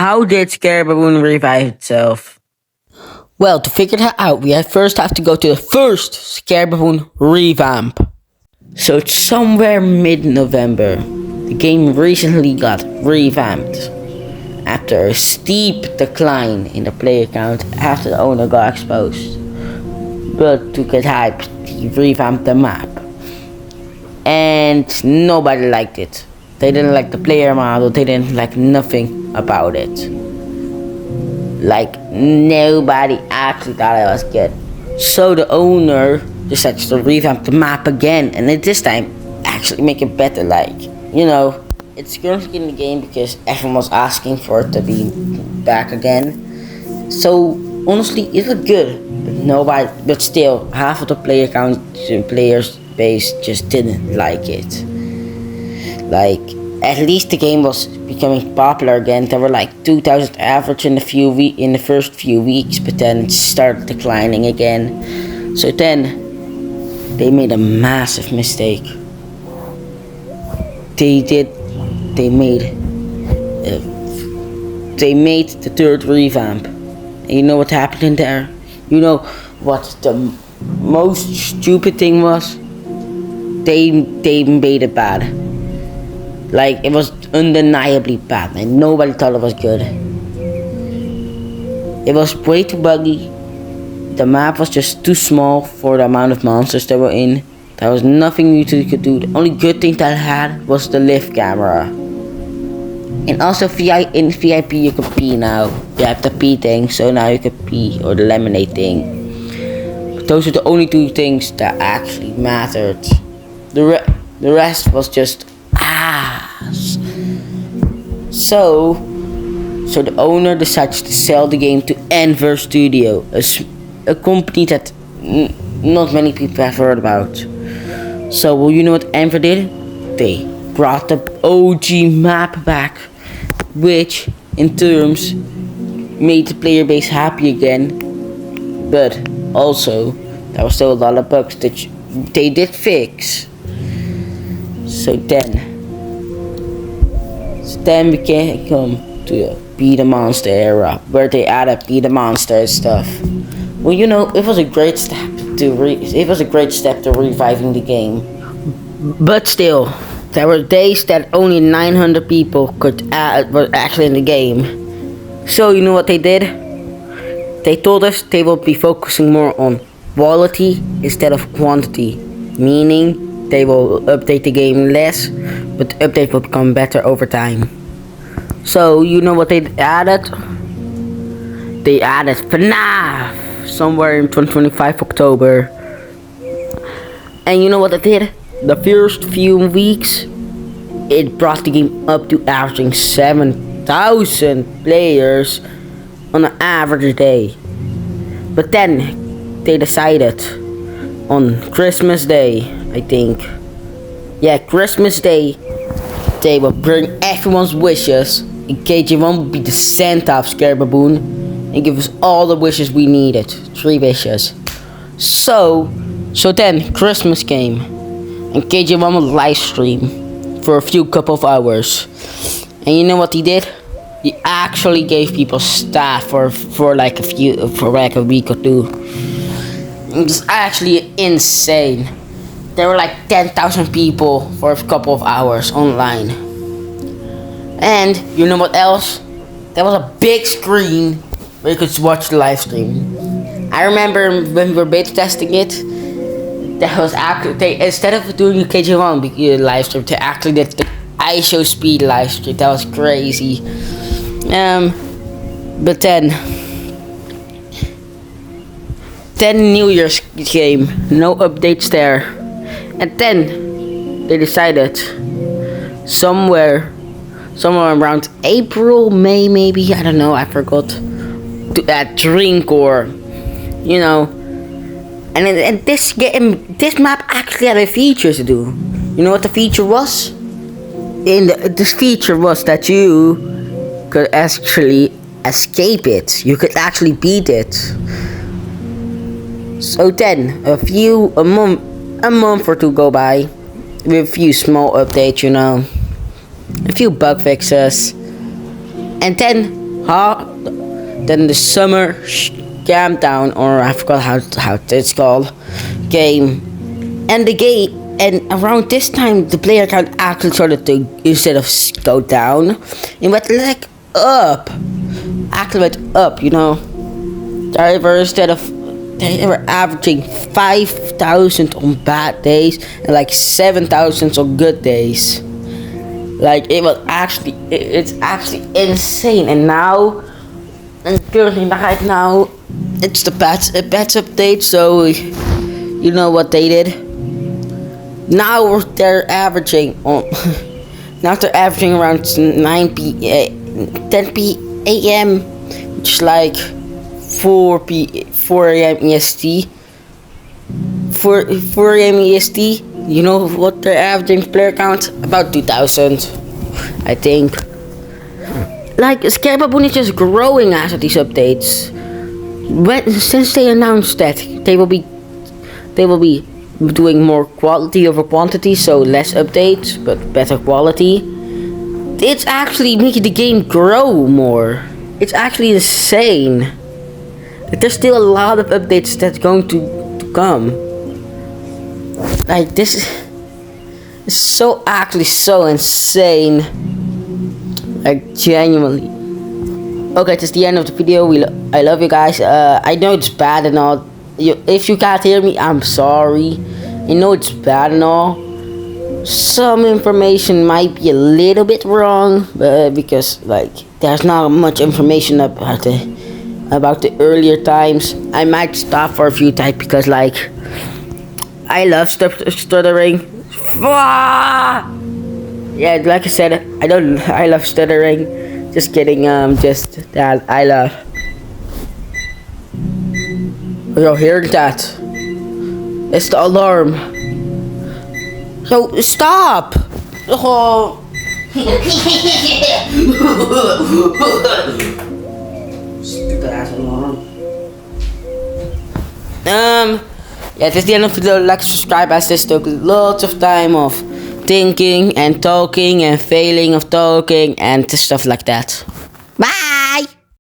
How did Scare Baboon revive itself? Well, to figure that out, we first have to go to the first Scare Baboon revamp. So it's somewhere mid-November. The game recently got revamped after a steep decline in the player count after the owner got exposed. But to get hyped, he revamped the map. And nobody liked it. They didn't like the player model, they didn't like nothing about it. Like, nobody actually thought it was good. So the owner decided to revamp the map again, and at this time, actually make it better. Like, you know, it's currently in the game because everyone was asking for it to be back again. So honestly, it was good, but still, half of the players base just didn't like it. Like, at least the game was becoming popular again. There were like 2,000 average in the first few weeks, but then it started declining again. So then they made a massive mistake. They made the third revamp. And you know what happened in there? You know what the most stupid thing was? They made it bad. Like, it was undeniably bad, and nobody thought it was good. It was way too buggy. The map was just too small for the amount of monsters that were in. There was nothing you could do. The only good thing that it had was the lift camera. And also in VIP you could pee now. You have the pee thing, so now you could pee, or the lemonade thing. But those are the only two things that actually mattered. The rest was just ass. So the owner decides to sell the game to Enver Studio, a company that not many people have heard about. So, well, you know what Enver did? They brought the OG map back, which in terms made the player base happy again, but also there was still a lot of bugs that they did fix. So then we can come to Be the Monster era, where they added Be the Monster stuff. Well, you know, it was a great step to reviving the game. But still, there were days that only 900 people were actually in the game. So you know what they did? They told us they will be focusing more on quality instead of quantity, meaning they will update the game less, but the update will become better over time. So you know what they added? They added FNAF somewhere in 2025 October. And you know what they did? The first few weeks, it brought the game up to averaging 7,000 players on an average day. But then they decided on Christmas Day, I think. Yeah, Christmas Day, they will bring everyone's wishes, and KJ1 will be the Santa of Scare Baboon and give us all the wishes we needed. 3 wishes. So then Christmas came, and KJ1 will live stream for a couple of hours. And you know what he did? He actually gave people staff for like a week or two. It was actually insane. There were like 10,000 people for a couple of hours online. And you know what else? There was a big screen where you could watch the live stream. I remember when we were beta testing it, that was actually, instead of doing a KJ1 live stream, they actually did the ISO speed live stream. That was crazy. But then New Year's came, no updates there, and then they decided somewhere around April, May, maybe, I don't know, I forgot, to add drink, or you know, and this map actually had a feature to do. You know what the feature was? This feature was that you could actually escape it. You could actually beat it. So then a month or two go by with a few small updates, you know, a few bug fixes, and then then the summer camp down, or I forgot how it's called, game. And the game, and around this time, the player count actually started to, instead of go down, it went like up. Actually went up, you know. They were averaging 5,000 on bad days and like 7,000 on good days. Like it's actually insane. And now, and currently right now, it's the patch update. So you know what they did. Now they're averaging on. Now they're averaging around 10 p.m. which is like 4 a.m. EST. 4 a.m. EST. You know what their averaging player count? About 2,000, I think. Like, Scare Baboon is just growing after these updates. Since they announced that they will be doing more quality over quantity, so less updates but better quality. It's actually making the game grow more. It's actually insane. There's still a lot of updates that's going to come. Like, this is so insane. Like, genuinely. Okay, this is the end of the video. I love you guys. I know it's bad and all. If you can't hear me, I'm sorry. I know it's bad and all. Some information might be a little bit wrong, because like there's not much information about the earlier times. I might stop for a few times because like I love stuttering. Yeah, like I said, I love stuttering. Just kidding. Just that I love. You're hearing that? It's the alarm. So stop! Oh. Stupid ass alarm. Yeah, this is the end of the video. Like, subscribe, as this took lots of time of thinking and talking and failing of talking and stuff like that. Bye!